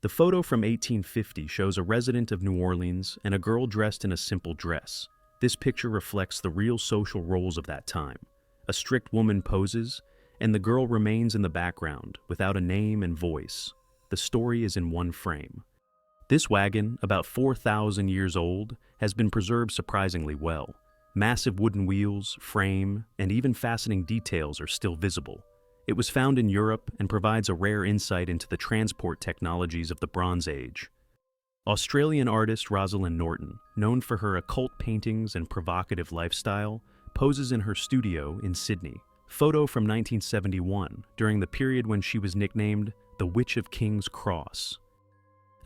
The photo from 1850 shows a resident of New Orleans and a girl dressed in a simple dress. This picture reflects the real social roles of that time. A strict woman poses, and the girl remains in the background, without a name and voice. The story is in one frame. This wagon, about 4,000 years old, has been preserved surprisingly well. Massive wooden wheels, frame, and even fastening details are still visible. It was found in Europe and provides a rare insight into the transport technologies of the Bronze Age. Australian artist Rosalind Norton, known for her occult paintings and provocative lifestyle, poses in her studio in Sydney. Photo from 1971, during the period when she was nicknamed the Witch of King's Cross.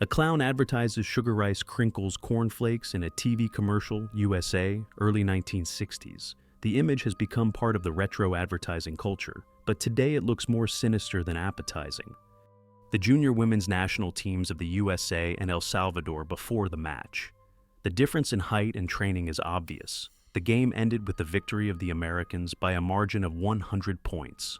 A clown advertises Sugar Rice Crinkles cornflakes in a TV commercial, USA, early 1960s. The image has become part of the retro advertising culture, but today it looks more sinister than appetizing. The junior women's national teams of the USA and El Salvador before the match. The difference in height and training is obvious. The game ended with the victory of the Americans by a margin of 100 points.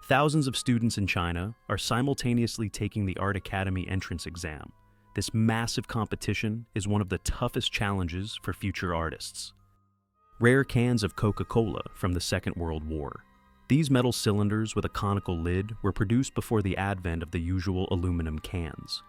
Thousands of students in China are simultaneously taking the Art Academy entrance exam. This massive competition is one of the toughest challenges for future artists. Rare cans of Coca-Cola from the Second World War. These metal cylinders with a conical lid were produced before the advent of the usual aluminum cans.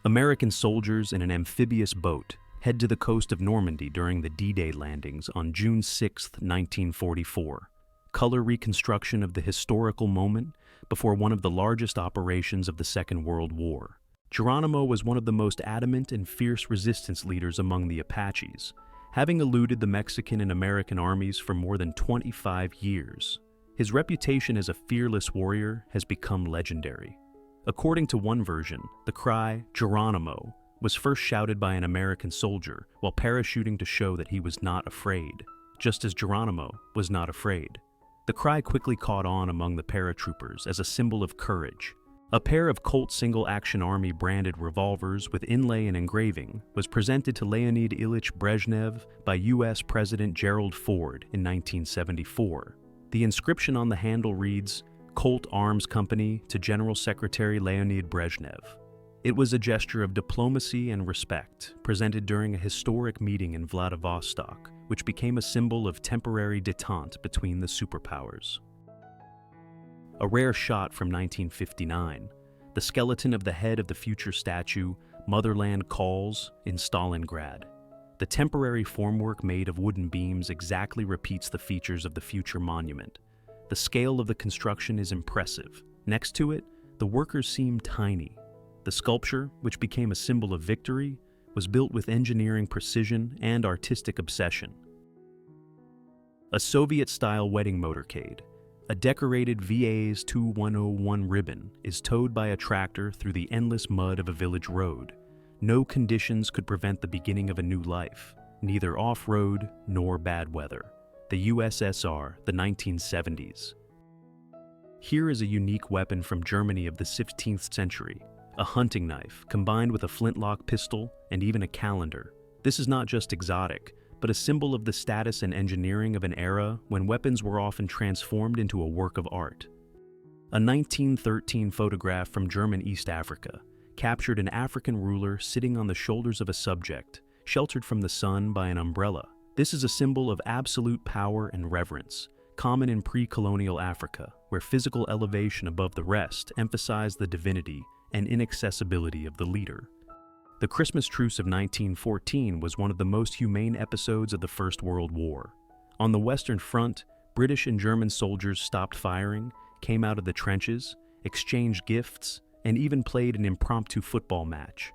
American soldiers in an amphibious boat head to the coast of Normandy during the D-Day landings on June 6, 1944. Color reconstruction of the historical moment before one of the largest operations of the Second World War. Geronimo was one of the most adamant and fierce resistance leaders among the Apaches, having eluded the Mexican and American armies for more than 25 years. His reputation as a fearless warrior has become legendary. According to one version, the cry, "Geronimo," was first shouted by an American soldier while parachuting to show that he was not afraid, just as Geronimo was not afraid. The cry quickly caught on among the paratroopers as a symbol of courage. A pair of Colt single-action Army branded revolvers with inlay and engraving was presented to Leonid Ilyich Brezhnev by U.S. President Gerald Ford in 1974. The inscription on the handle reads, "Colt Arms Company to General Secretary Leonid Brezhnev." It was a gesture of diplomacy and respect, presented during a historic meeting in Vladivostok, which became a symbol of temporary détente between the superpowers. A rare shot from 1959, the skeleton of the head of the future statue, Motherland Calls, in Stalingrad. The temporary formwork made of wooden beams exactly repeats the features of the future monument. The scale of the construction is impressive. Next to it, the workers seem tiny. The sculpture, which became a symbol of victory, was built with engineering precision and artistic obsession. A Soviet-style wedding motorcade. A decorated VA's 2101 ribbon is towed by a tractor through the endless mud of a village road. No conditions could prevent the beginning of a new life, neither off-road nor bad weather. The USSR, the 1970s. Here is a unique weapon from Germany of the 15th century, a hunting knife combined with a flintlock pistol and even a calendar. This is not just exotic, but a symbol of the status and engineering of an era when weapons were often transformed into a work of art. A 1913 photograph from German East Africa captured an African ruler sitting on the shoulders of a subject, sheltered from the sun by an umbrella. This is a symbol of absolute power and reverence, common in pre-colonial Africa, where physical elevation above the rest emphasized the divinity and inaccessibility of the leader. The Christmas truce of 1914 was one of the most humane episodes of the First World War. On the Western Front, British and German soldiers stopped firing, came out of the trenches, exchanged gifts, and even played an impromptu football match.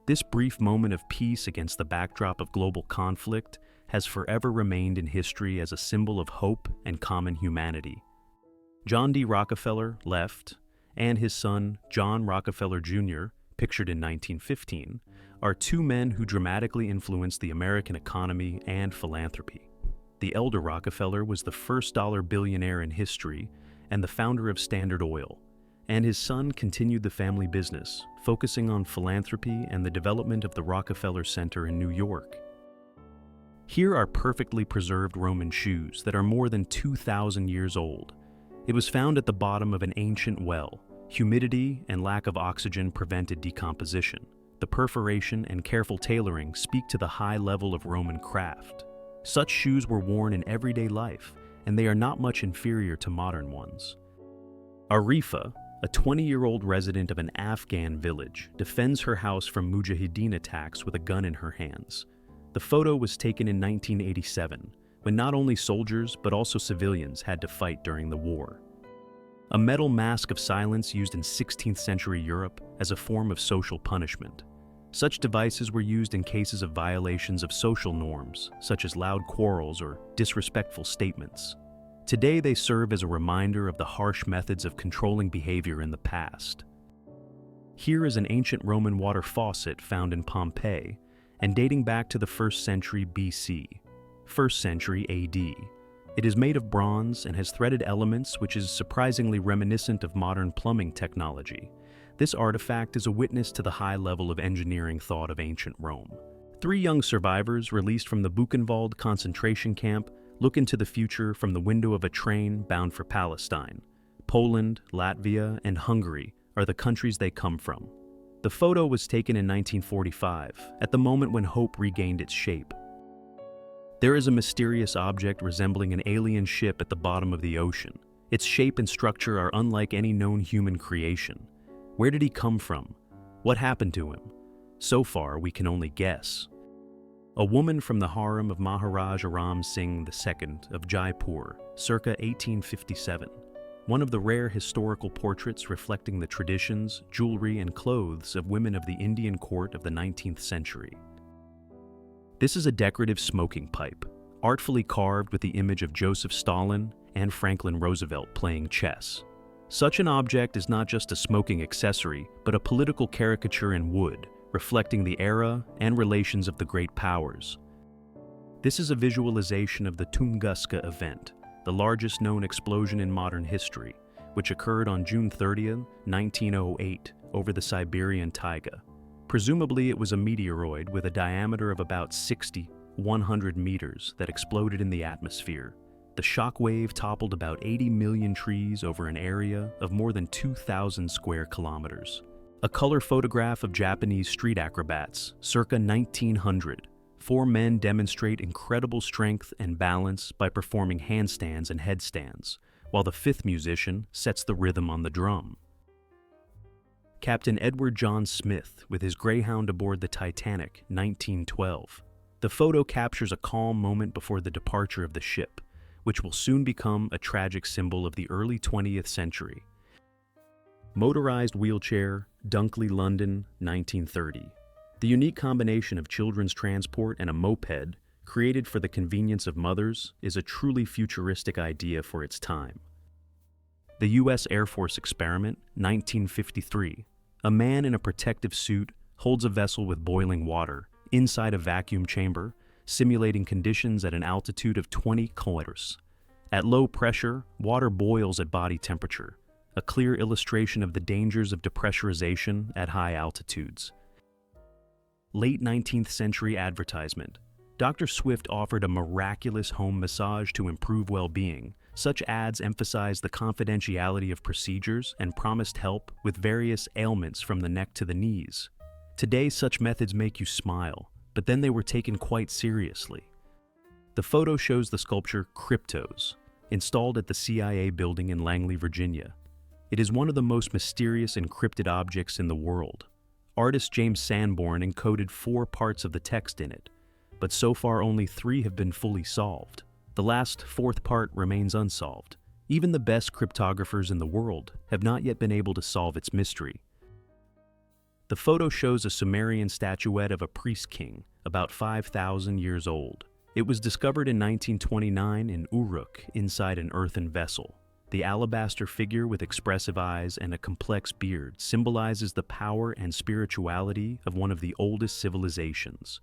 This brief moment of peace against the backdrop of global conflict has forever remained in history as a symbol of hope and common humanity. John D. Rockefeller left, and his son, John Rockefeller Jr., pictured in 1915, are two men who dramatically influenced the American economy and philanthropy. The elder Rockefeller was the first dollar billionaire in history and the founder of Standard Oil, and his son continued the family business, focusing on philanthropy and the development of the Rockefeller Center in New York. Here are perfectly preserved Roman shoes that are more than 2,000 years old. It was found at the bottom of an ancient well, Humidity and lack of oxygen prevented decomposition. The perforation and careful tailoring speak to the high level of Roman craft. Such shoes were worn in everyday life, and they are not much inferior to modern ones. Arifa, a 20-year-old resident of an Afghan village, defends her house from Mujahideen attacks with a gun in her hands. The photo was taken in 1987, when not only soldiers but also civilians had to fight during the war. A metal mask of silence used in 16th century Europe as a form of social punishment. Such devices were used in cases of violations of social norms, such as loud quarrels or disrespectful statements. Today they serve as a reminder of the harsh methods of controlling behavior in the past. Here is an ancient Roman water faucet found in Pompeii and dating back to the 1st century BC, 1st century AD. It is made of bronze and has threaded elements, which is surprisingly reminiscent of modern plumbing technology. This artifact is a witness to the high level of engineering thought of ancient Rome. 3 young survivors released from the Buchenwald concentration camp look into the future from the window of a train bound for Palestine. Poland, Latvia, and Hungary are the countries they come from. The photo was taken in 1945, at the moment when hope regained its shape. There is a mysterious object resembling an alien ship at the bottom of the ocean. Its shape and structure are unlike any known human creation. Where did he come from? What happened to him? So far, we can only guess. A woman from the harem of Maharaja Ram Singh II of Jaipur, circa 1857. One of the rare historical portraits reflecting the traditions, jewelry, and clothes of women of the Indian court of the 19th century. This is a decorative smoking pipe, artfully carved with the image of Joseph Stalin and Franklin Roosevelt playing chess. Such an object is not just a smoking accessory, but a political caricature in wood, reflecting the era and relations of the great powers. This is a visualization of the Tunguska event, the largest known explosion in modern history, which occurred on June 30, 1908, over the Siberian taiga. Presumably it was a meteoroid with a diameter of about 100 meters that exploded in the atmosphere. The shock wave toppled about 80 million trees over an area of more than 2,000 square kilometers. A color photograph of Japanese street acrobats, circa 1900. 4 men demonstrate incredible strength and balance by performing handstands and headstands, while the 5th musician sets the rhythm on the drum. Captain Edward John Smith with his Greyhound aboard the Titanic, 1912. The photo captures a calm moment before the departure of the ship, which will soon become a tragic symbol of the early 20th century. Motorized wheelchair, Dunkley, London, 1930. The unique combination of children's transport and a moped, created for the convenience of mothers, is a truly futuristic idea for its time. The U.S. Air Force experiment, 1953. A man in a protective suit holds a vessel with boiling water inside a vacuum chamber, simulating conditions at an altitude of 20 kilometers. At low pressure, water boils at body temperature, a clear illustration of the dangers of depressurization at high altitudes. Late 19th century advertisement. Dr. Swift offered a miraculous home massage to improve well-being. Such ads emphasized the confidentiality of procedures and promised help with various ailments from the neck to the knees. Today, such methods make you smile, but then they were taken quite seriously. The photo shows the sculpture Cryptos, installed at the CIA building in Langley, Virginia. It is one of the most mysterious encrypted objects in the world. Artist James Sanborn encoded 4 parts of the text in it, but so far only 3 have been fully solved. The last 4th part remains unsolved. Even the best cryptographers in the world have not yet been able to solve its mystery. The photo shows a Sumerian statuette of a priest king, about 5,000 years old. It was discovered in 1929 in Uruk inside an earthen vessel. The alabaster figure with expressive eyes and a complex beard symbolizes the power and spirituality of one of the oldest civilizations.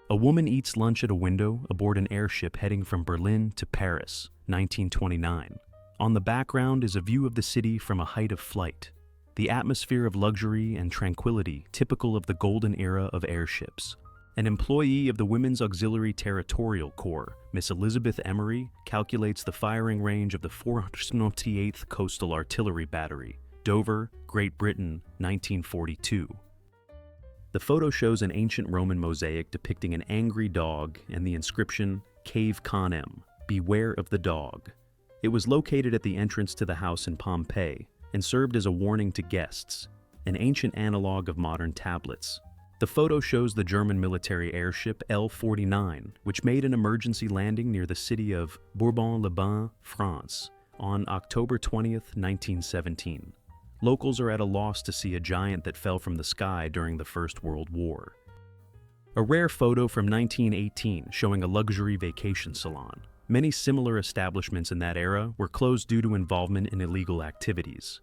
A woman eats lunch at a window aboard an airship heading from Berlin to Paris, 1929. On the background is a view of the city from a height of flight, the atmosphere of luxury and tranquility typical of the golden era of airships. An employee of the Women's Auxiliary Territorial Corps, Miss Elizabeth Emery, calculates the firing range of the 498th Coastal Artillery Battery, Dover, Great Britain, 1942. The photo shows an ancient Roman mosaic depicting an angry dog and the inscription, Cave Canem, Beware of the Dog. It was located at the entrance to the house in Pompeii and served as a warning to guests, an ancient analog of modern tablets. The photo shows the German military airship L-49, which made an emergency landing near the city of Bourbon-les-Bains, France, on October 20th, 1917. Locals are at a loss to see a giant that fell from the sky during the First World War. A rare photo from 1918 showing a luxury vacation salon. Many similar establishments in that era were closed due to involvement in illegal activities.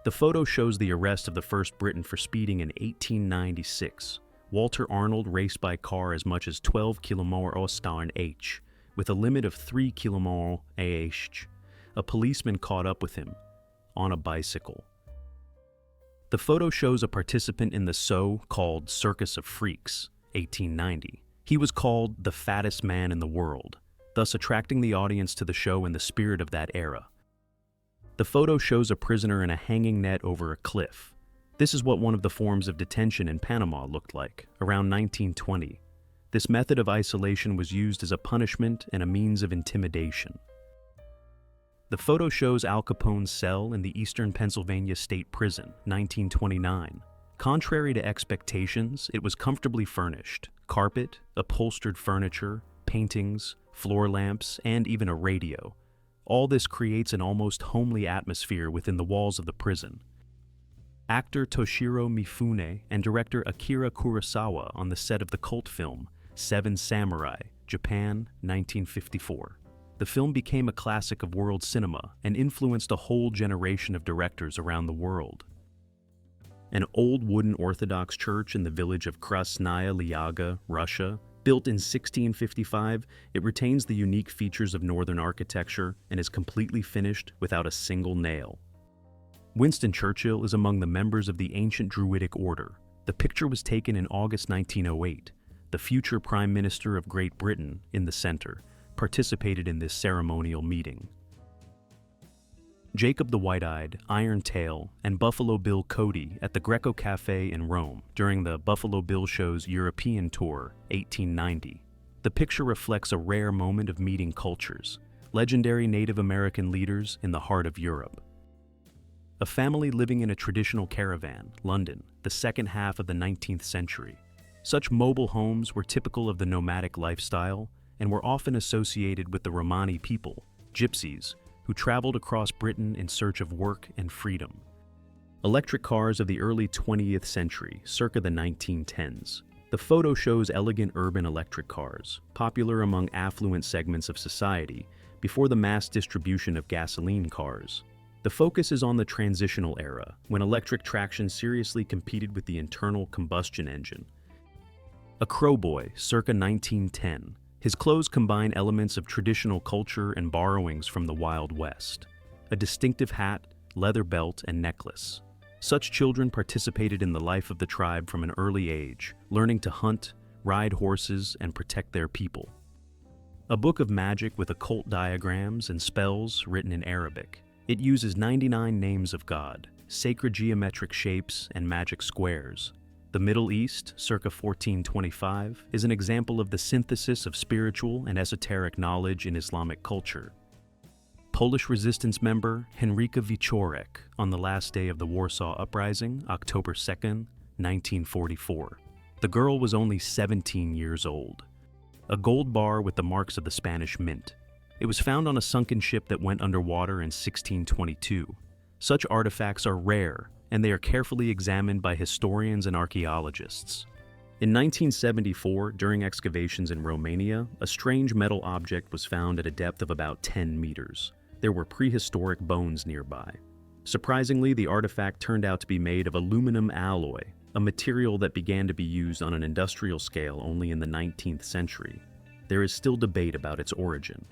The photo shows the arrest of the first Briton for speeding in 1896. Walter Arnold raced by car as much as 12 km/h, with a limit of 3 km/h. A policeman caught up with him on a bicycle. The photo shows a participant in the so-called Circus of Freaks, 1890. He was called the fattest man in the world, thus attracting the audience to the show in the spirit of that era. The photo shows a prisoner in a hanging net over a cliff. This is what one of the forms of detention in Panama looked like, around 1920. This method of isolation was used as a punishment and a means of intimidation. The photo shows Al Capone's cell in the Eastern Pennsylvania State Prison, 1929. Contrary to expectations, it was comfortably furnished. Carpet, upholstered furniture, paintings, floor lamps, and even a radio. All this creates an almost homely atmosphere within the walls of the prison. Actor Toshiro Mifune and director Akira Kurosawa on the set of the cult film Seven Samurai, Japan, 1954. The film became a classic of world cinema and influenced a whole generation of directors around the world. An old wooden Orthodox church in the village of Krasnaya Lyaga, Russia, built in 1655, it retains the unique features of northern architecture and is completely finished without a single nail. Winston Churchill is among the members of the ancient Druidic order. The picture was taken in August 1908. The future Prime Minister of Great Britain, in the center, participated in this ceremonial meeting. Jacob the White-Eyed, Iron Tail, and Buffalo Bill Cody at the Greco Cafe in Rome during the Buffalo Bill Show's European Tour, 1890. The picture reflects a rare moment of meeting cultures, legendary Native American leaders in the heart of Europe. A family living in a traditional caravan, London, the second half of the 19th century. Such mobile homes were typical of the nomadic lifestyle and were often associated with the Romani people, gypsies, who traveled across Britain in search of work and freedom. Electric cars of the early 20th century, circa the 1910s. The photo shows elegant urban electric cars, popular among affluent segments of society, before the mass distribution of gasoline cars. The focus is on the transitional era, when electric traction seriously competed with the internal combustion engine. A crowboy, circa 1910. His clothes combine elements of traditional culture and borrowings from the Wild West. A distinctive hat, leather belt, and necklace. Such children participated in the life of the tribe from an early age, learning to hunt, ride horses, and protect their people. A book of magic with occult diagrams and spells written in Arabic. It uses 99 names of God, sacred geometric shapes, and magic squares. The Middle East, circa 1425, is an example of the synthesis of spiritual and esoteric knowledge in Islamic culture. Polish resistance member Henryka Wieczorek on the last day of the Warsaw Uprising, October 2nd, 1944. The girl was only 17 years old. A gold bar with the marks of the Spanish Mint. It was found on a sunken ship that went underwater in 1622. Such artifacts are rare, and they are carefully examined by historians and archaeologists. In 1974, during excavations in Romania, a strange metal object was found at a depth of about 10 meters. There were prehistoric bones nearby. Surprisingly, the artifact turned out to be made of aluminum alloy, a material that began to be used on an industrial scale only in the 19th century. There is still debate about its origin.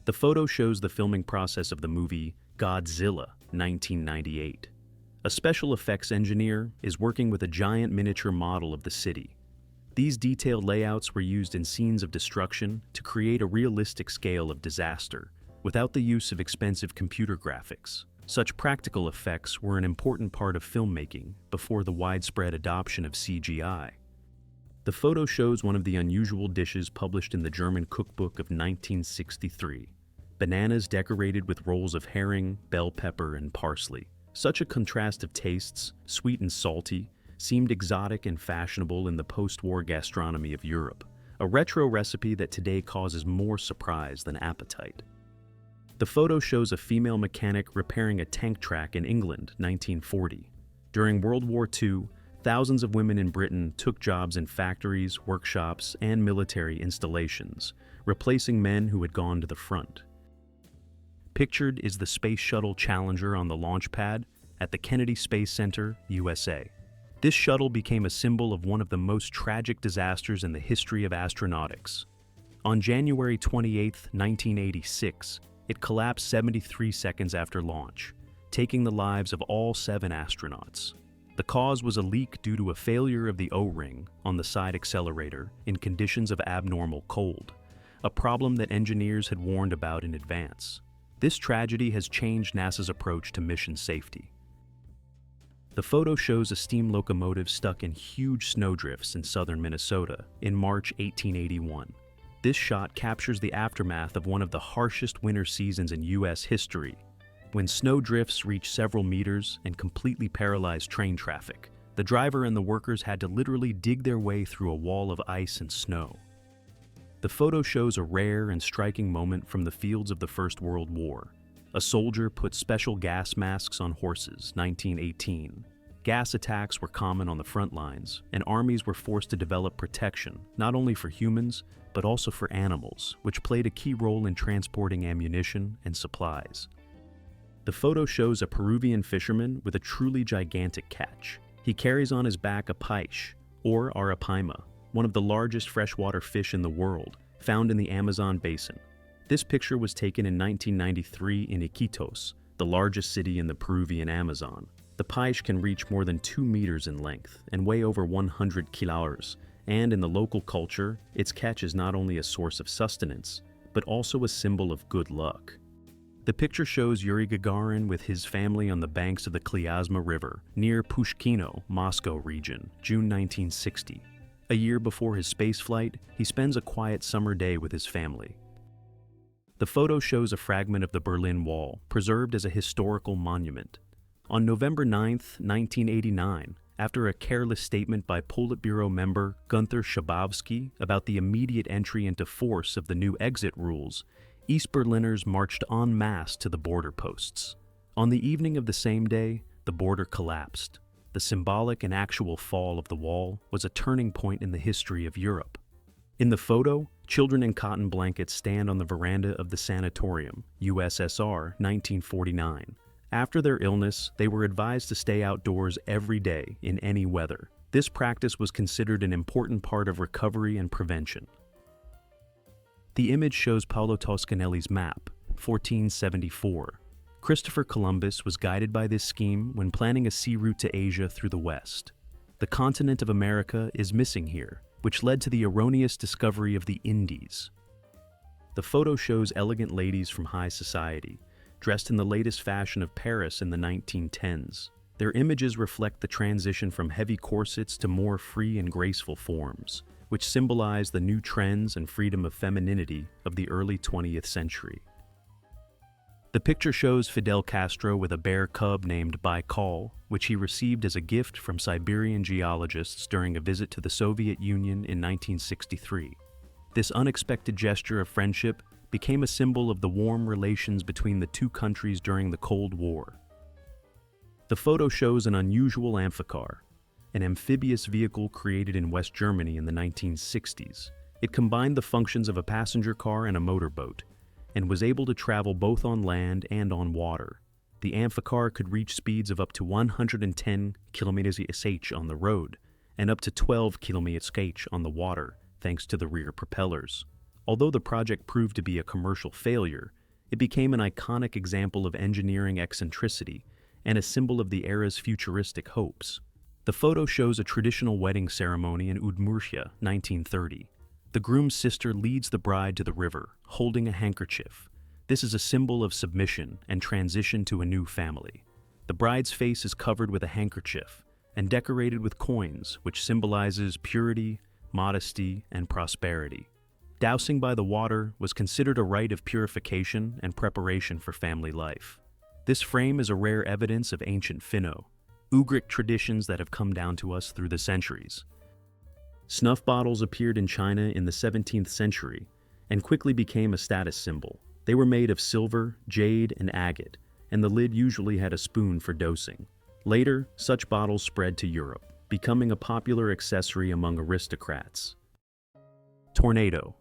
The photo shows the filming process of the movie Godzilla, 1998. A special effects engineer is working with a giant miniature model of the city. These detailed layouts were used in scenes of destruction to create a realistic scale of disaster, without the use of expensive computer graphics. Such practical effects were an important part of filmmaking before the widespread adoption of CGI. The photo shows one of the unusual dishes published in the German cookbook of 1963. Bananas decorated with rolls of herring, bell pepper, and parsley. Such a contrast of tastes, sweet and salty, seemed exotic and fashionable in the post-war gastronomy of Europe, a retro recipe that today causes more surprise than appetite. The photo shows a female mechanic repairing a tank track in England, 1940. During World War II, thousands of women in Britain took jobs in factories, workshops, and military installations, replacing men who had gone to the front. Pictured is the Space Shuttle Challenger on the launch pad at the Kennedy Space Center, USA. This shuttle became a symbol of one of the most tragic disasters in the history of astronautics. On January 28, 1986, it collapsed 73 seconds after launch, taking the lives of all 7 astronauts. The cause was a leak due to a failure of the O-ring on the side accelerator in conditions of abnormal cold, a problem that engineers had warned about in advance. This tragedy has changed NASA's approach to mission safety. The photo shows a steam locomotive stuck in huge snowdrifts in southern Minnesota in March 1881. This shot captures the aftermath of one of the harshest winter seasons in U.S. history, when snowdrifts reached several meters and completely paralyzed train traffic. The driver and the workers had to literally dig their way through a wall of ice and snow. The photo shows a rare and striking moment from the fields of the First World War. A soldier put special gas masks on horses, 1918. Gas attacks were common on the front lines, and armies were forced to develop protection, not only for humans, but also for animals, which played a key role in transporting ammunition and supplies. The photo shows a Peruvian fisherman with a truly gigantic catch. He carries on his back a peixe, or arapaima, one of the largest freshwater fish in the world, found in the Amazon basin. This picture was taken in 1993 in Iquitos, the largest city in the Peruvian Amazon. The peixe can reach more than 2 meters in length and weigh over 100 kilos, and in the local culture, its catch is not only a source of sustenance, but also a symbol of good luck. The picture shows Yuri Gagarin with his family on the banks of the Klyazma River, near Pushkino, Moscow region, June 1960. A year before his spaceflight, he spends a quiet summer day with his family. The photo shows a fragment of the Berlin Wall, preserved as a historical monument. On November 9, 1989, after a careless statement by Politburo member Gunther Schabowski about the immediate entry into force of the new exit rules, East Berliners marched en masse to the border posts. On the evening of the same day, the border collapsed. The symbolic and actual fall of the wall was a turning point in the history of Europe. In the photo, children in cotton blankets stand on the veranda of the sanatorium, USSR, 1949. After their illness, they were advised to stay outdoors every day in any weather. This practice was considered an important part of recovery and prevention. The image shows Paolo Toscanelli's map, 1474. Christopher Columbus was guided by this scheme when planning a sea route to Asia through the West. The continent of America is missing here, which led to the erroneous discovery of the Indies. The photo shows elegant ladies from high society, dressed in the latest fashion of Paris in the 1910s. Their images reflect the transition from heavy corsets to more free and graceful forms, which symbolize the new trends and freedom of femininity of the early 20th century. The picture shows Fidel Castro with a bear cub named Baikal, which he received as a gift from Siberian geologists during a visit to the Soviet Union in 1963. This unexpected gesture of friendship became a symbol of the warm relations between the two countries during the Cold War. The photo shows an unusual amphicar, an amphibious vehicle created in West Germany in the 1960s. It combined the functions of a passenger car and a motorboat, and was able to travel both on land and on water. The amphicar could reach speeds of up to 110 km/h on the road, and up to 12 km/h on the water, thanks to the rear propellers. Although the project proved to be a commercial failure, it became an iconic example of engineering eccentricity and a symbol of the era's futuristic hopes. The photo shows a traditional wedding ceremony in Udmurtia, 1930. The groom's sister leads the bride to the river, holding a handkerchief. This is a symbol of submission and transition to a new family. The bride's face is covered with a handkerchief and decorated with coins, which symbolizes purity, modesty, and prosperity. Dousing by the water was considered a rite of purification and preparation for family life. This frame is a rare evidence of ancient Finno-Ugric traditions that have come down to us through the centuries. Snuff bottles appeared in China in the 17th century and quickly became a status symbol. They were made of silver, jade, and agate, and the lid usually had a spoon for dosing. Later, such bottles spread to Europe, becoming a popular accessory among aristocrats. Tornado.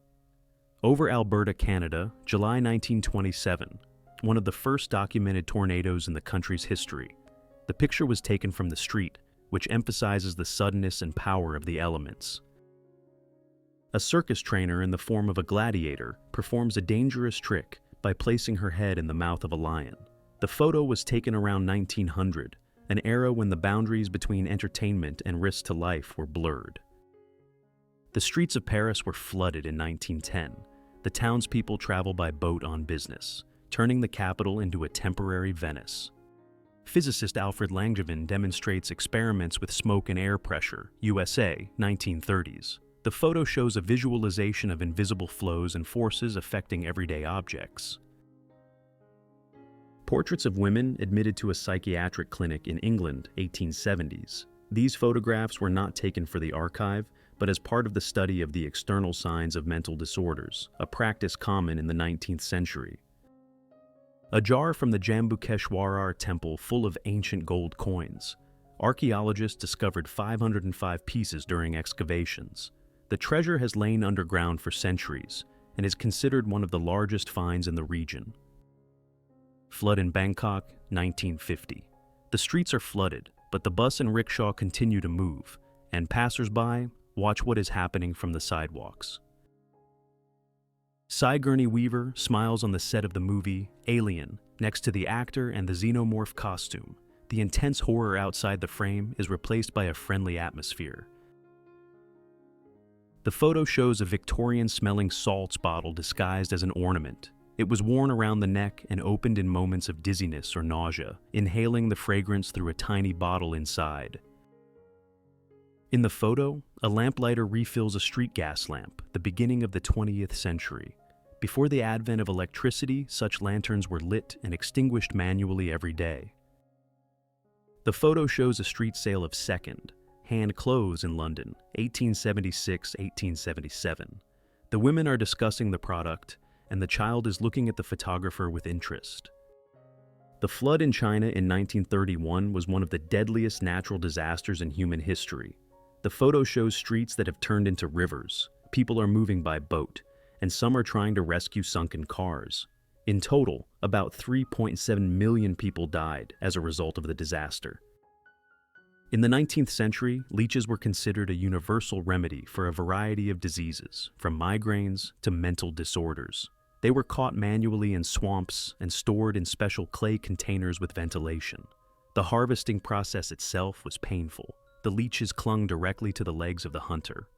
Over Alberta, Canada, July 1927, one of the first documented tornadoes in the country's history. The picture was taken from the street, which emphasizes the suddenness and power of the elements. A circus trainer in the form of a gladiator performs a dangerous trick by placing her head in the mouth of a lion. The photo was taken around 1900, an era when the boundaries between entertainment and risk to life were blurred. The streets of Paris were flooded in 1910. The townspeople travel by boat on business, turning the capital into a temporary Venice. Physicist Alfred Langevin demonstrates experiments with smoke and air pressure, USA, 1930s. The photo shows a visualization of invisible flows and forces affecting everyday objects. Portraits of women admitted to a psychiatric clinic in England, 1870s. These photographs were not taken for the archive, but as part of the study of the external signs of mental disorders, a practice common in the 19th century. A jar from the Jambukeshwarar temple full of ancient gold coins. Archaeologists discovered 505 pieces during excavations. The treasure has lain underground for centuries and is considered one of the largest finds in the region. Flood in Bangkok, 1950. The streets are flooded, but the bus and rickshaw continue to move, and passers-by watch what is happening from the sidewalks. Sigourney Weaver smiles on the set of the movie Alien next to the actor and the xenomorph costume. The intense horror outside the frame is replaced by a friendly atmosphere. The photo shows a Victorian-smelling salts bottle disguised as an ornament. It was worn around the neck and opened in moments of dizziness or nausea, inhaling the fragrance through a tiny bottle inside. In the photo, a lamplighter refills a street gas lamp, the beginning of the 20th century. Before the advent of electricity, such lanterns were lit and extinguished manually every day. The photo shows a street sale of second, hand clothes in London, 1876-1877. The women are discussing the product, and the child is looking at the photographer with interest. The flood in China in 1931 was one of the deadliest natural disasters in human history. The photo shows streets that have turned into rivers. People are moving by boat, and some are trying to rescue sunken cars. In total, about 3.7 million people died as a result of the disaster. In the 19th century, leeches were considered a universal remedy for a variety of diseases, from migraines to mental disorders. They were caught manually in swamps and stored in special clay containers with ventilation. The harvesting process itself was painful. The leeches clung directly to the legs of the hunter.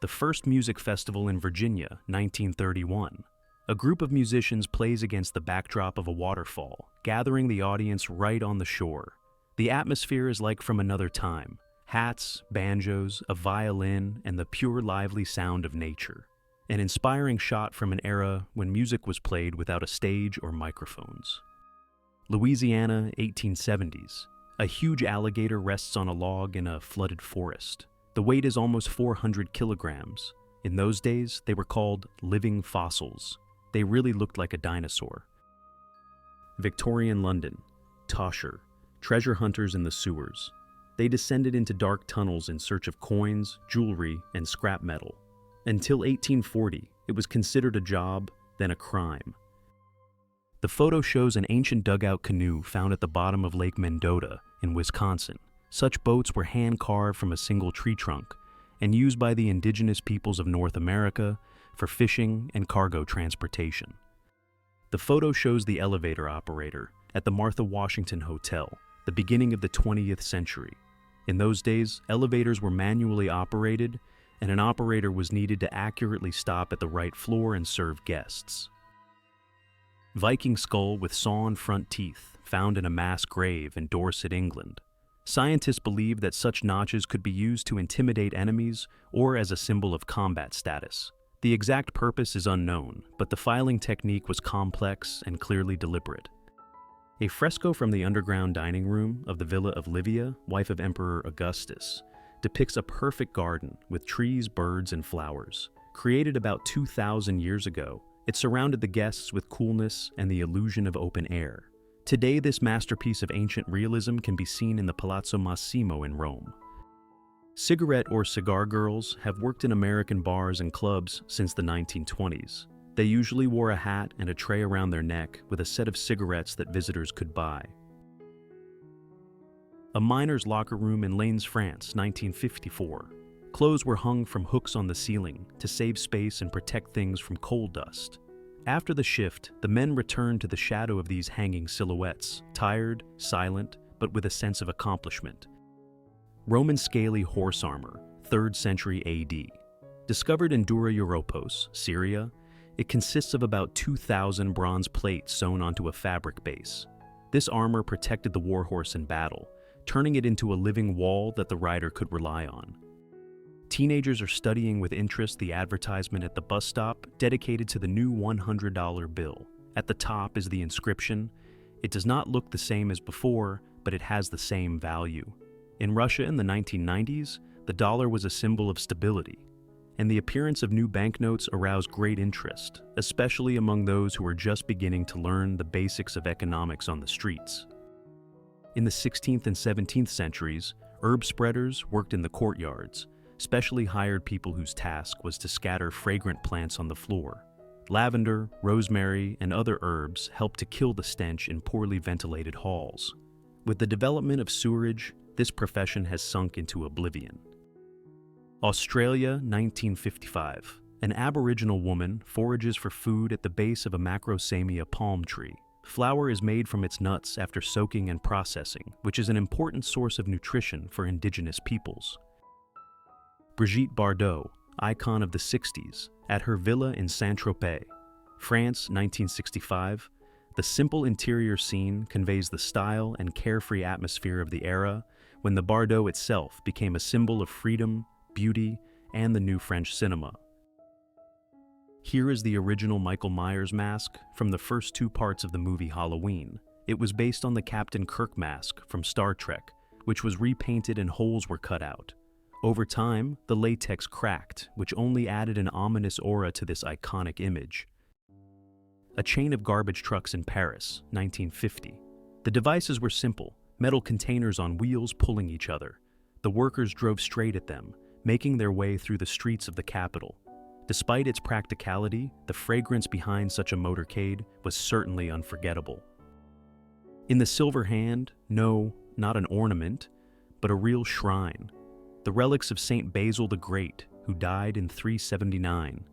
The first music festival in Virginia, 1931. A group of musicians plays against the backdrop of a waterfall, gathering the audience right on the shore. The atmosphere is like from another time. Hats, banjos, a violin, and the pure lively sound of nature. An inspiring shot from an era when music was played without a stage or microphones. Louisiana, 1870s. A huge alligator rests on a log in a flooded forest. The weight is almost 400 kilograms. In those days, they were called living fossils. They really looked like a dinosaur. Victorian London. Tosher. Treasure hunters in the sewers. They descended into dark tunnels in search of coins, jewelry, and scrap metal. Until 1840, it was considered a job, then a crime. The photo shows an ancient dugout canoe found at the bottom of Lake Mendota in Wisconsin. Such boats were hand-carved from a single tree trunk and used by the indigenous peoples of North America for fishing and cargo transportation. The photo shows the elevator operator at the Martha Washington Hotel, the beginning of the 20th century. In those days, elevators were manually operated, and an operator was needed to accurately stop at the right floor and serve guests. Viking skull with sawn front teeth, found in a mass grave in Dorset, England. Scientists believe that such notches could be used to intimidate enemies or as a symbol of combat status. The exact purpose is unknown, but the filing technique was complex and clearly deliberate. A fresco from the underground dining room of the Villa of Livia, wife of Emperor Augustus, depicts a perfect garden with trees, birds, and flowers. Created about 2,000 years ago, it surrounded the guests with coolness and the illusion of open air. Today, this masterpiece of ancient realism can be seen in the Palazzo Massimo in Rome. Cigarette or cigar girls have worked in American bars and clubs since the 1920s. They usually wore a hat and a tray around their neck with a set of cigarettes that visitors could buy. A miner's locker room in Lanes, France, 1954. Clothes were hung from hooks on the ceiling to save space and protect things from coal dust. After the shift, the men returned to the shadow of these hanging silhouettes, tired, silent, but with a sense of accomplishment. Roman scaly horse armor, 3rd century AD. Discovered in Dura Europos, Syria, it consists of about 2,000 bronze plates sewn onto a fabric base. This armor protected the warhorse in battle, turning it into a living wall that the rider could rely on. Teenagers are studying with interest the advertisement at the bus stop dedicated to the new $100 bill. At the top is the inscription, "It does not look the same as before, but it has the same value." In Russia in the 1990s, the dollar was a symbol of stability, and the appearance of new banknotes aroused great interest, especially among those who were just beginning to learn the basics of economics on the streets. In the 16th and 17th centuries, herb spreaders worked in the courtyards, specially hired people whose task was to scatter fragrant plants on the floor. Lavender, rosemary, and other herbs helped to kill the stench in poorly ventilated halls. With the development of sewerage, this profession has sunk into oblivion. Australia, 1955. An Aboriginal woman forages for food at the base of a macrosamia palm tree. Flour is made from its nuts after soaking and processing, which is an important source of nutrition for indigenous peoples. Brigitte Bardot, icon of the 60s, at her villa in Saint-Tropez, France, 1965, the simple interior scene conveys the style and carefree atmosphere of the era when the Bardot itself became a symbol of freedom, beauty, and the new French cinema. Here is the original Michael Myers mask from the first 2 parts of the movie Halloween. It was based on the Captain Kirk mask from Star Trek, which was repainted and holes were cut out. Over time, the latex cracked, which only added an ominous aura to this iconic image. A chain of garbage trucks in Paris, 1950. The devices were simple, metal containers on wheels pulling each other. The workers drove straight at them, making their way through the streets of the capital. Despite its practicality, the fragrance behind such a motorcade was certainly unforgettable. In the silver hand, no, not an ornament, but a real shrine. The relics of Saint Basil the Great, who died in 379.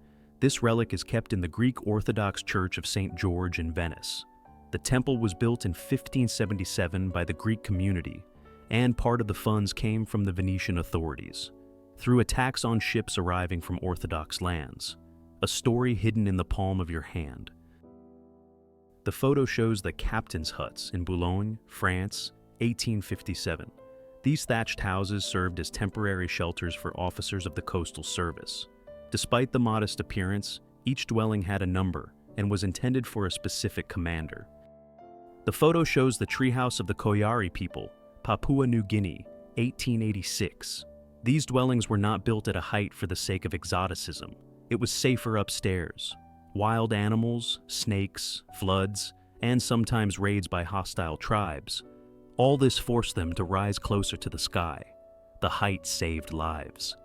This relic is kept in the Greek Orthodox Church of St. George in Venice. The temple was built in 1577 by the Greek community, and part of the funds came from the Venetian authorities, through a tax on ships arriving from Orthodox lands, a story hidden in the palm of your hand. The photo shows the captain's huts in Boulogne, France, 1857. These thatched houses served as temporary shelters for officers of the coastal service. Despite the modest appearance, each dwelling had a number and was intended for a specific commander. The photo shows the treehouse of the Koyari people, Papua New Guinea, 1886. These dwellings were not built at a height for the sake of exoticism. It was safer upstairs. Wild animals, snakes, floods, and sometimes raids by hostile tribes. All this forced them to rise closer to the sky. The height saved lives.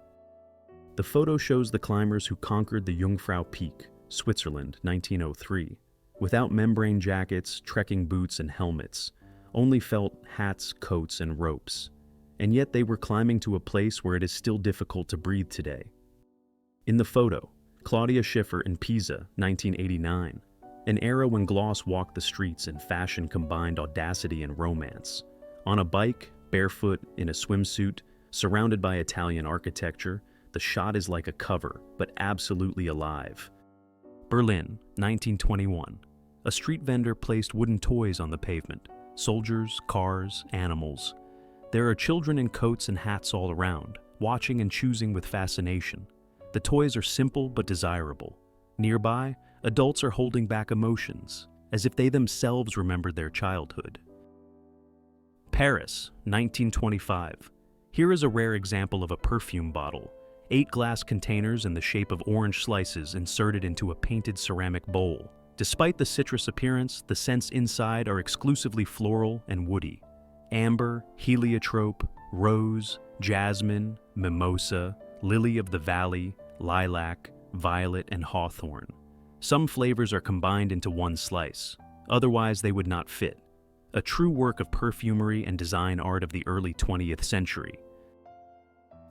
The photo shows the climbers who conquered the Jungfrau Peak, Switzerland, 1903, without membrane jackets, trekking boots, and helmets, only felt hats, coats, and ropes. And yet they were climbing to a place where it is still difficult to breathe today. In the photo, Claudia Schiffer in Pisa, 1989, an era when gloss walked the streets and fashion combined audacity and romance. On a bike, barefoot, in a swimsuit, surrounded by Italian architecture, the shot is like a cover, but absolutely alive. Berlin, 1921. A street vendor placed wooden toys on the pavement: soldiers, cars, animals. There are children in coats and hats all around, watching and choosing with fascination. The toys are simple but desirable. Nearby, adults are holding back emotions, as if they themselves remembered their childhood. Paris, 1925. Here is a rare example of a perfume bottle. 8 glass containers in the shape of orange slices inserted into a painted ceramic bowl. Despite the citrus appearance, the scents inside are exclusively floral and woody. Amber, heliotrope, rose, jasmine, mimosa, lily of the valley, lilac, violet, and hawthorn. Some flavors are combined into one slice, otherwise they would not fit. A true work of perfumery and design art of the early 20th century.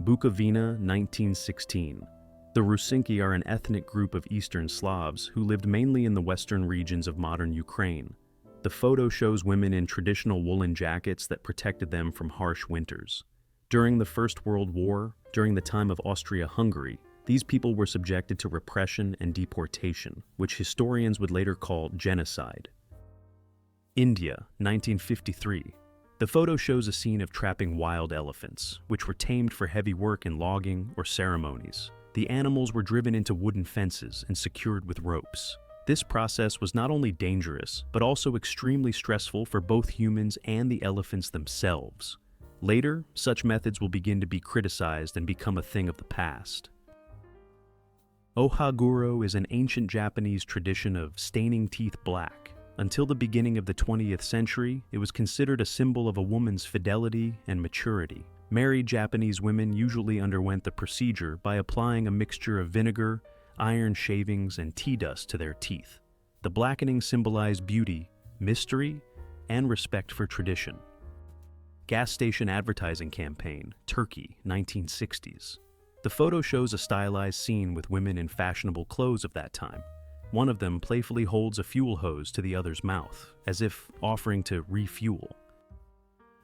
Bukovina, 1916. The Rusinki are an ethnic group of Eastern Slavs who lived mainly in the western regions of modern Ukraine. The photo shows women in traditional woolen jackets that protected them from harsh winters. During the First World War, during the time of Austria-Hungary, these people were subjected to repression and deportation, which historians would later call genocide. India, 1953. The photo shows a scene of trapping wild elephants, which were tamed for heavy work in logging or ceremonies. The animals were driven into wooden fences and secured with ropes. This process was not only dangerous, but also extremely stressful for both humans and the elephants themselves. Later, such methods will begin to be criticized and become a thing of the past. Ohaguro is an ancient Japanese tradition of staining teeth black. Until the beginning of the 20th century, it was considered a symbol of a woman's fidelity and maturity. Married Japanese women usually underwent the procedure by applying a mixture of vinegar, iron shavings, and tea dust to their teeth. The blackening symbolized beauty, mystery, and respect for tradition. Gas station advertising campaign, Turkey, 1960s. The photo shows a stylized scene with women in fashionable clothes of that time. One of them playfully holds a fuel hose to the other's mouth, as if offering to refuel.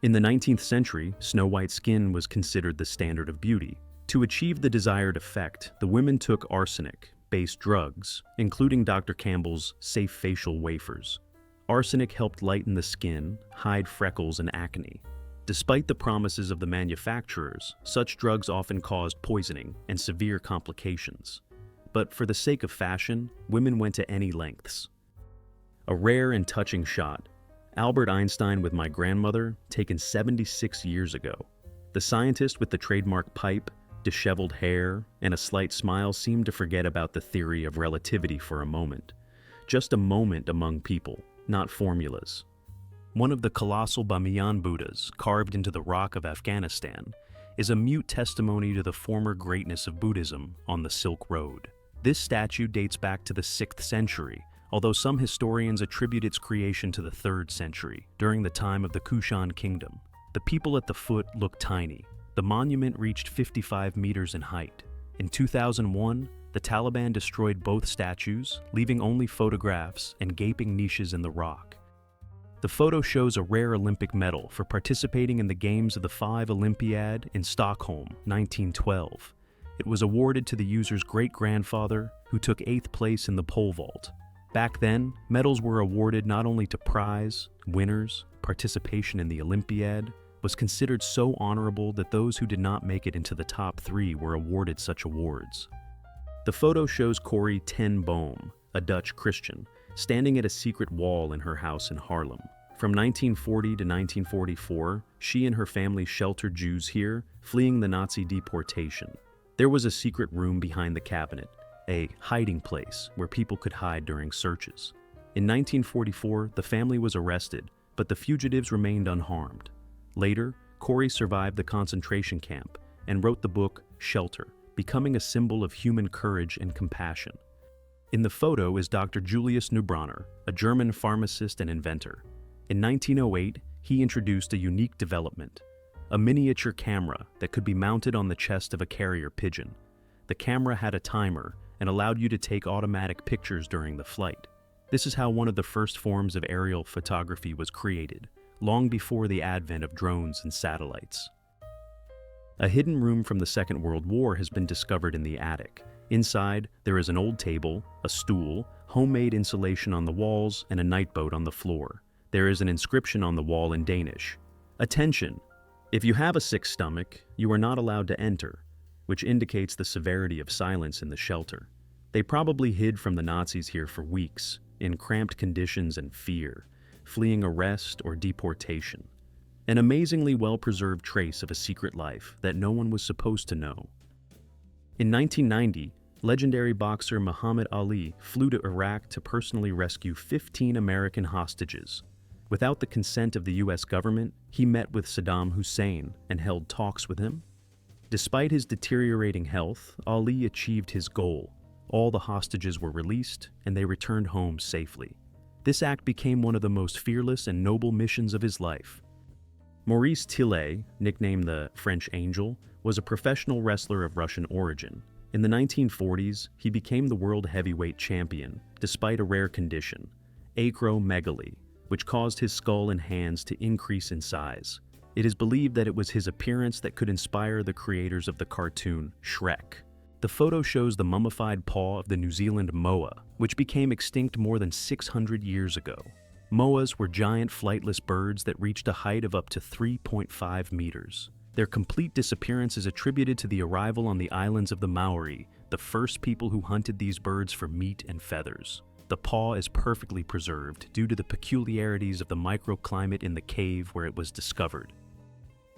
In the 19th century, snow-white skin was considered the standard of beauty. To achieve the desired effect, the women took arsenic-based drugs, including Dr. Campbell's safe facial wafers. Arsenic helped lighten the skin, hide freckles and acne. Despite the promises of the manufacturers, such drugs often caused poisoning and severe complications. But for the sake of fashion, women went to any lengths. A rare and touching shot. Albert Einstein with my grandmother, taken 76 years ago. The scientist with the trademark pipe, disheveled hair, and a slight smile seemed to forget about the theory of relativity for a moment. Just a moment among people, not formulas. One of the colossal Bamiyan Buddhas, carved into the rock of Afghanistan, is a mute testimony to the former greatness of Buddhism on the Silk Road. This statue dates back to the 6th century, although some historians attribute its creation to the 3rd century, during the time of the Kushan kingdom. The people at the foot look tiny. The monument reached 55 meters in height. In 2001, the Taliban destroyed both statues, leaving only photographs and gaping niches in the rock. The photo shows a rare Olympic medal for participating in the Games of the 5 Olympiad in Stockholm, 1912. It was awarded to the user's great-grandfather, who took 8th place in the pole vault. Back then, medals were awarded not only to prize, winners, participation in the Olympiad, was considered so honorable that those who did not make it into the top 3 were awarded such awards. The photo shows Corrie ten Boom, a Dutch Christian, standing at a secret wall in her house in Haarlem. From 1940 to 1944, she and her family sheltered Jews here, fleeing the Nazi deportation. There was a secret room behind the cabinet, a hiding place where people could hide during searches. In 1944, the family was arrested, but the fugitives remained unharmed. Later, Corrie survived the concentration camp and wrote the book Shelter, becoming a symbol of human courage and compassion. In the photo is Dr. Julius Neubronner, a German pharmacist and inventor. In 1908, he introduced a unique development, a miniature camera that could be mounted on the chest of a carrier pigeon. The camera had a timer and allowed you to take automatic pictures during the flight. This is how one of the first forms of aerial photography was created, long before the advent of drones and satellites. A hidden room from the Second World War has been discovered in the attic. Inside, there is an old table, a stool, homemade insulation on the walls, and a nightboat on the floor. There is an inscription on the wall in Danish. Attention! If you have a sick stomach, you are not allowed to enter, which indicates the severity of silence in the shelter. They probably hid from the Nazis here for weeks, in cramped conditions and fear, fleeing arrest or deportation. An amazingly well-preserved trace of a secret life that no one was supposed to know. In 1990, legendary boxer Muhammad Ali flew to Iraq to personally rescue 15 American hostages. Without the consent of the US government, he met with Saddam Hussein and held talks with him. Despite his deteriorating health, Ali achieved his goal. All the hostages were released, and they returned home safely. This act became one of the most fearless and noble missions of his life. Maurice Tillet, nicknamed the French Angel, was a professional wrestler of Russian origin. In the 1940s, he became the world heavyweight champion, despite a rare condition, acromegaly, which caused his skull and hands to increase in size. It is believed that it was his appearance that could inspire the creators of the cartoon Shrek. The photo shows the mummified paw of the New Zealand moa, which became extinct more than 600 years ago. Moas were giant flightless birds that reached a height of up to 3.5 meters. Their complete disappearance is attributed to the arrival on the islands of the Maori, the first people who hunted these birds for meat and feathers. The paw is perfectly preserved due to the peculiarities of the microclimate in the cave where it was discovered.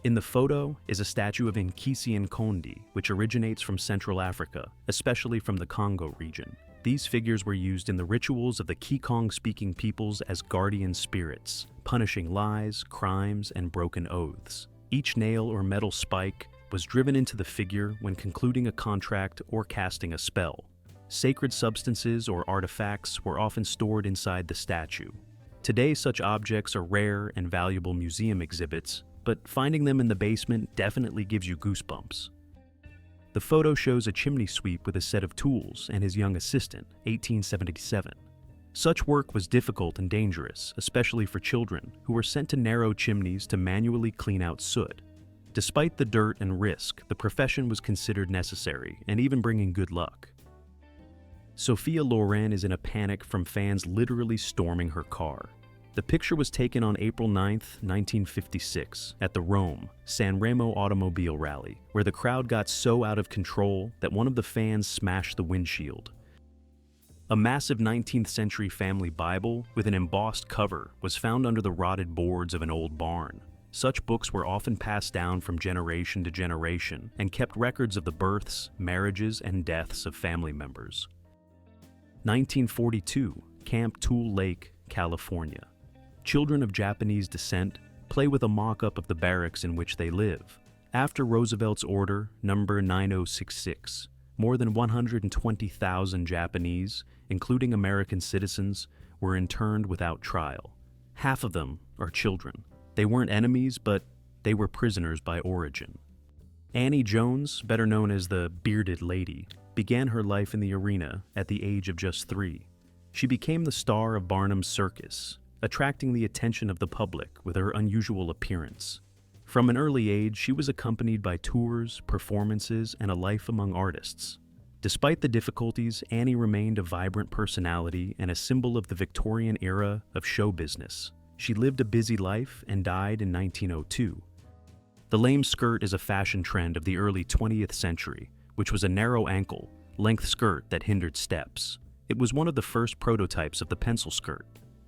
In the photo is a statue of Nkisi Nkondi, which originates from Central Africa, especially from the Congo region. These figures were used in the rituals of the Kikong-speaking peoples as guardian spirits, punishing lies, crimes, and broken oaths. Each nail or metal spike was driven into the figure when concluding a contract or casting a spell. Sacred substances or artifacts were often stored inside the statue. Today, such objects are rare and valuable museum exhibits, but finding them in the basement definitely gives you goosebumps. The photo shows a chimney sweep with a set of tools and his young assistant, 1877. Such work was difficult and dangerous, especially for children, who were sent to narrow chimneys to manually clean out soot. Despite the dirt and risk, the profession was considered necessary and even bringing good luck. Sophia Loren is in a panic from fans literally storming her car. The picture was taken on April 9, 1956, at the Rome, San Remo Automobile Rally, where the crowd got so out of control that one of the fans smashed the windshield. A massive 19th century family Bible with an embossed cover was found under the rotted boards of an old barn. Such books were often passed down from generation to generation and kept records of the births, marriages, and deaths of family members. 1942, Camp Tool Lake, California. Children of Japanese descent play with a mock-up of the barracks in which they live. After Roosevelt's Order Number 9066, more than 120,000 Japanese, including American citizens, were interned without trial. Half of them are children. They weren't enemies, but they were prisoners by origin. Annie Jones, better known as the Bearded Lady, began her life in the arena at the age of just 3. She became the star of Barnum's Circus, attracting the attention of the public with her unusual appearance. From an early age, she was accompanied by tours, performances, and a life among artists. Despite the difficulties, Annie remained a vibrant personality and a symbol of the Victorian era of show business. She lived a busy life and died in 1902. The lame skirt is a fashion trend of the early 20th century, which was a narrow ankle, length skirt that hindered steps. It was one of the first prototypes of the pencil skirt.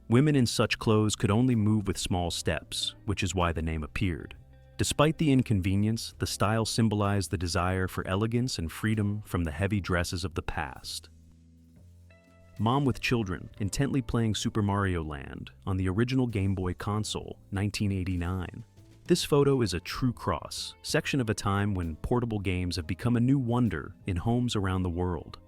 Women in such clothes could only move with small steps, which is why the name appeared. Despite the inconvenience, the style symbolized the desire for elegance and freedom from the heavy dresses of the past. Mom with children intently playing Super Mario Land on the original Game Boy console, 1989. This photo is a true cross, section of a time when portable games have become a new wonder in homes around the world.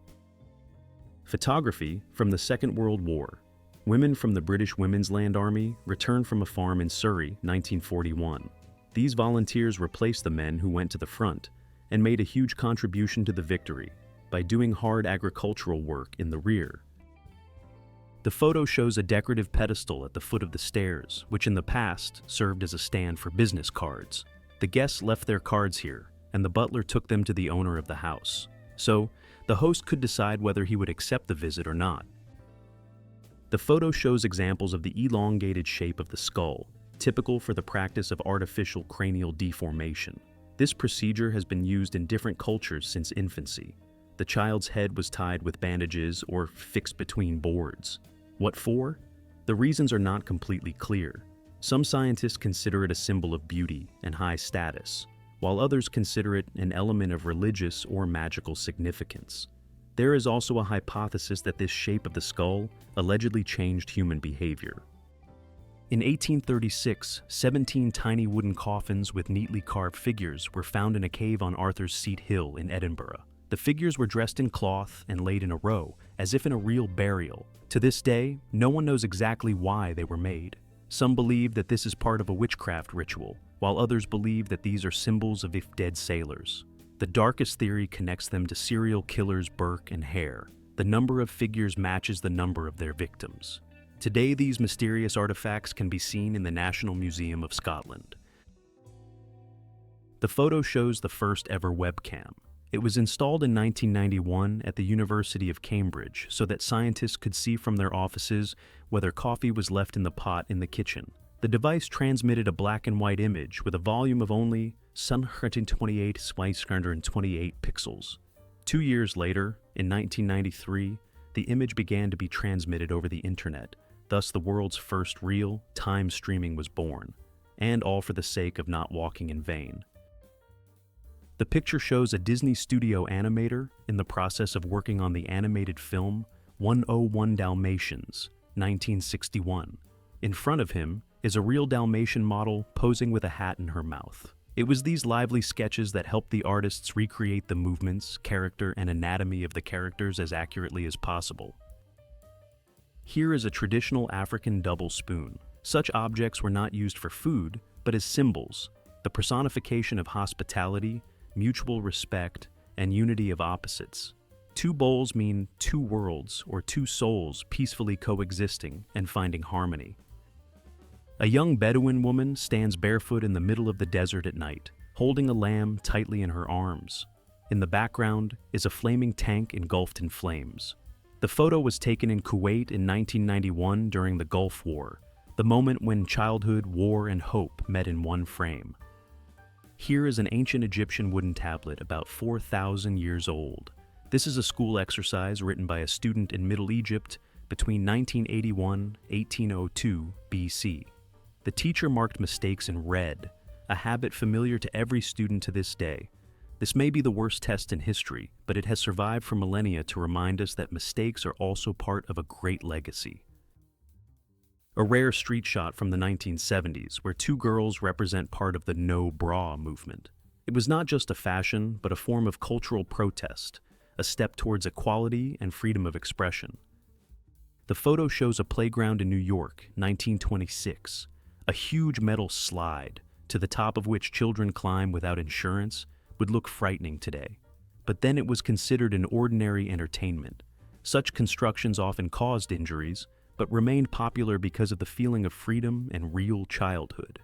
Photography from the Second World War. Women from the British Women's Land Army returned from a farm in Surrey, 1941. These volunteers replaced the men who went to the front and made a huge contribution to the victory by doing hard agricultural work in the rear. The photo shows a decorative pedestal at the foot of the stairs, which in the past served as a stand for business cards. The guests left their cards here, and the butler took them to the owner of the house. so the host could decide whether he would accept the visit or not. The photo shows examples of the elongated shape of the skull, typical for the practice of artificial cranial deformation. This procedure has been used in different cultures since infancy. The child's head was tied with bandages or fixed between boards. What for? The reasons are not completely clear. Some scientists consider it a symbol of beauty and high status, while others consider it an element of religious or magical significance. There is also a hypothesis that this shape of the skull allegedly changed human behavior. In 1836, 17 tiny wooden coffins with neatly carved figures were found in a cave on Arthur's Seat Hill in Edinburgh. The figures were dressed in cloth and laid in a row, as if in a real burial. To this day, no one knows exactly why they were made. Some believe that this is part of a witchcraft ritual, while others believe that these are symbols of if-dead sailors. The darkest theory connects them to serial killers Burke and Hare. The number of figures matches the number of their victims. Today, these mysterious artifacts can be seen in the National Museum of Scotland. The photo shows the first ever webcam. It was installed in 1991 at the University of Cambridge so that scientists could see from their offices whether coffee was left in the pot in the kitchen. The device transmitted a black and white image with a volume of only 128 by 128 pixels. 2 years later, in 1993, the image began to be transmitted over the internet. Thus, the world's first real time streaming was born, and all for the sake of not walking in vain. The picture shows a Disney studio animator in the process of working on the animated film 101 Dalmatians, 1961. In front of him is a real Dalmatian model posing with a hat in her mouth. It was these lively sketches that helped the artists recreate the movements, character, and anatomy of the characters as accurately as possible. Here is a traditional African double spoon. Such objects were not used for food, but as symbols, the personification of hospitality, mutual respect, and unity of opposites. Two bowls mean two worlds or two souls peacefully coexisting and finding harmony. A young Bedouin woman stands barefoot in the middle of the desert at night, holding a lamb tightly in her arms. In the background is a flaming tank engulfed in flames. The photo was taken in Kuwait in 1991 during the Gulf War, the moment when childhood, war, and hope met in one frame. Here is an ancient Egyptian wooden tablet about 4,000 years old. This is a school exercise written by a student in Middle Egypt between 1981 and 1802 BC. The teacher marked mistakes in red, a habit familiar to every student to this day. This may be the worst test in history, but it has survived for millennia to remind us that mistakes are also part of a great legacy. A rare street shot from the 1970s, where two girls represent part of the no bra movement. It was not just a fashion, but a form of cultural protest, a step towards equality and freedom of expression. The photo shows a playground in New York, 1926, a huge metal slide, to the top of which children climb without insurance, would look frightening today. But then it was considered an ordinary entertainment. Such constructions often caused injuries, but remained popular because of the feeling of freedom and real childhood.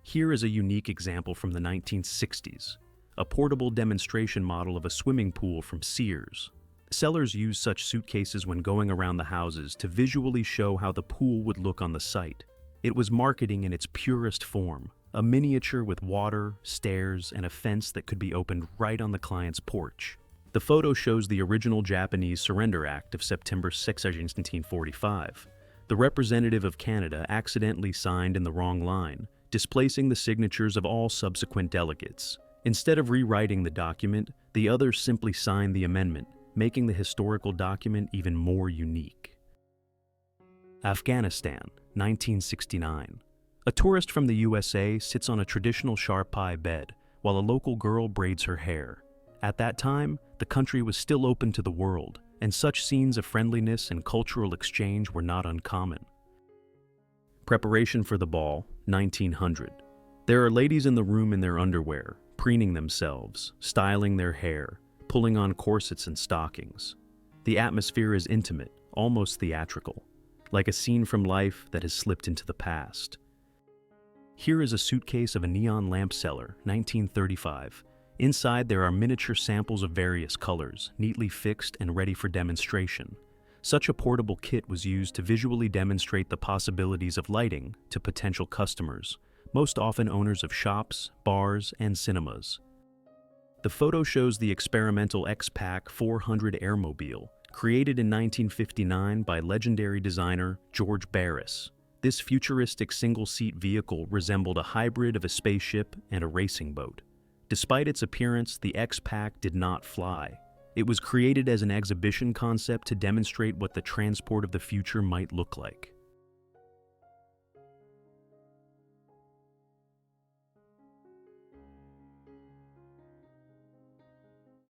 Here is a unique example from the 1960s, a portable demonstration model of a swimming pool from Sears. Sellers used such suitcases when going around the houses to visually show how the pool would look on the site. It was marketing in its purest form, a miniature with water, stairs, and a fence that could be opened right on the client's porch. The photo shows the original Japanese Surrender Act of September 6, 1945. The representative of Canada accidentally signed in the wrong line, displacing the signatures of all subsequent delegates. Instead of rewriting the document, the others simply signed the amendment, making the historical document even more unique. Afghanistan, 1969. A tourist from the USA sits on a traditional charpai bed, while a local girl braids her hair. At that time, the country was still open to the world, and such scenes of friendliness and cultural exchange were not uncommon. Preparation for the ball, 1900. There are ladies in the room in their underwear, preening themselves, styling their hair, pulling on corsets and stockings. The atmosphere is intimate, almost theatrical, like a scene from life that has slipped into the past. Here is a suitcase of a neon lamp seller, 1935. Inside, there are miniature samples of various colors, neatly fixed and ready for demonstration. Such a portable kit was used to visually demonstrate the possibilities of lighting to potential customers, most often owners of shops, bars, and cinemas. The photo shows the experimental X-Pac 400 Airmobile, created in 1959 by legendary designer George Barris. This futuristic single-seat vehicle resembled a hybrid of a spaceship and a racing boat. Despite its appearance, the X-Pac did not fly. It was created as an exhibition concept to demonstrate what the transport of the future might look like.